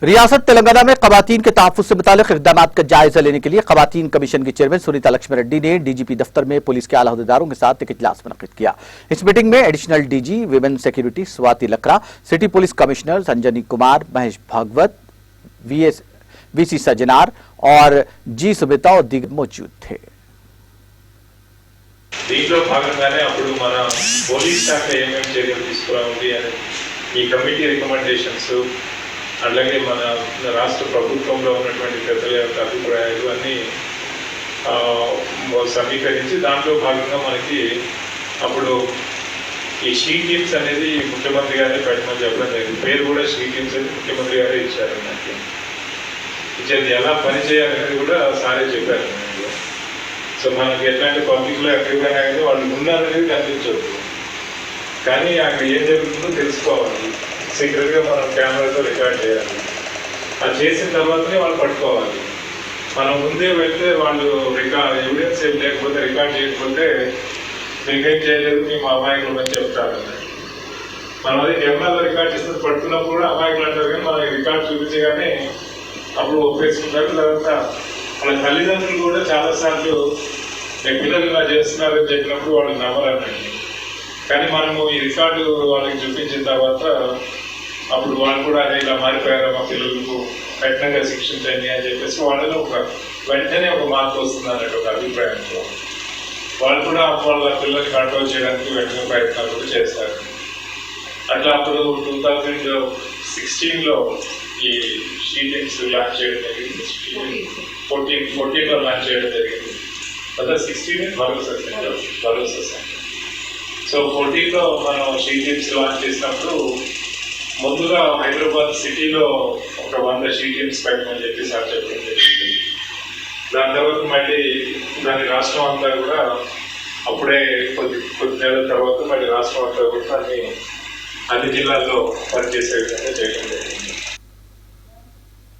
रियासत तेलंगाना में खवातीन के तहफ्फुज़ से मुतालिक इक़दाम का जायजा लेने के लिए खवातीन कमीशन की चेयरमैन सुनीता लक्ष्मी रेड्डी ने डीजीपी दफ्तर में पुलिस के आला अहदेदारों के साथ एक इजलास मुनक्किद किया। इस मीटिंग में additional DG women security Swati Lakra, city police commissioner Sanjani Kumar, Mahesh Bhagwat, VC Sajjanar और जी सुमिता और दीगर मौजूद थे। దీంట్లో భాగంగానే అప్పుడు మన పోలీస్ శాఖ ఏమేమి చర్యలు తీసుకోవాలి అని ఈ కమిటీ రికమెండేషన్స్ అలాగే మన రాష్ట్ర ప్రభుత్వంలో ఉన్నటువంటి పెద్దల యొక్క అభిప్రాయాలు అన్నీ సమీకరించి దాంట్లో భాగంగా మనకి అప్పుడు ఈ షీ టీమ్స్ అనేది ముఖ్యమంత్రి గారే పెట్టమని చెప్పడం జరిగింది. పేరు కూడా షీ టీమ్స్ అని ముఖ్యమంత్రి గారే ఇచ్చారు. నాకు ఇచ్చేది ఎలా పనిచేయాలనేది కూడా సారే చెప్పారు. సో మనకి ఎట్లాంటి పబ్లిక్లో ఎక్కడికైనా కానీ వాళ్ళు ఉన్నారనేది కనిపించదు, కానీ అక్కడ ఏం జరుగుతుందో తెలుసుకోవాలి. సీక్రెట్గా మనం కెమెరాతో రికార్డ్ చేయాలి. అది చేసిన తర్వాతనే వాళ్ళు పట్టుకోవాలి. మనం ముందే వెళ్తే వాళ్ళు ఎవిడెన్స్ ఏం లేకపోతే రికార్డ్ చేయకపోతే మీకేం చేయలేదు, మేము అమాయకులు అని చెప్తారు. మనం అదే కెమెరాలో రికార్డ్ చేస్తే పట్టుకున్నప్పుడు కూడా అమాయకులు అంటారు, కానీ మనకి రికార్డ్ చూపించగానే అప్పుడు ఒప్పేసుకుంటారు. తర్వాత వాళ్ళ తల్లిదండ్రులు కూడా చాలాసార్లు పిల్లలు ఇలా చేస్తున్నారని చెప్పినప్పుడు వాళ్ళు నమ్మరనండి. కానీ మనము ఈ రికార్డు వాళ్ళకి చూపించిన తర్వాత అప్పుడు వాళ్ళు కూడా అదే ఇలా మారిపోయారు, మా పిల్లలకు కఠినంగా శిక్షించండి అని చెప్పేసి వాళ్ళలో వెంటనే ఒక మార్పు వస్తుంది అన్నట్టు ఒక అభిప్రాయంతో వాళ్ళు కూడా వాళ్ళ పిల్లల్ని కంట్రోల్ చేయడానికి వెంటనే ప్రయత్నాలు కూడా చేస్తారు. అట్లా అప్పుడు 2016లో ఈ షీటింగ్స్ లాంచ్ చేయడం జరిగింది. 14లో లాంచ్ చేయడం జరిగింది. 16 భరోసా సెంటర్. సో 14లో మనం షీటింగ్స్ లాంచ్ చేసినప్పుడు ముందుగా హైదరాబాద్ సిటీలో ఒక 100 షీటింగ్స్ పెట్టమని చెప్పి సార్ చెప్పడం జరిగింది. దాని తర్వాత మళ్ళీ దాని రాష్ట్రం అంతా కూడా అప్పుడే కొద్ది నెలల తర్వాత మళ్ళీ రాష్ట్రం అంతా కూడా అన్ని జిల్లాల్లో పనిచేసే విధంగా చేయడం జరిగింది.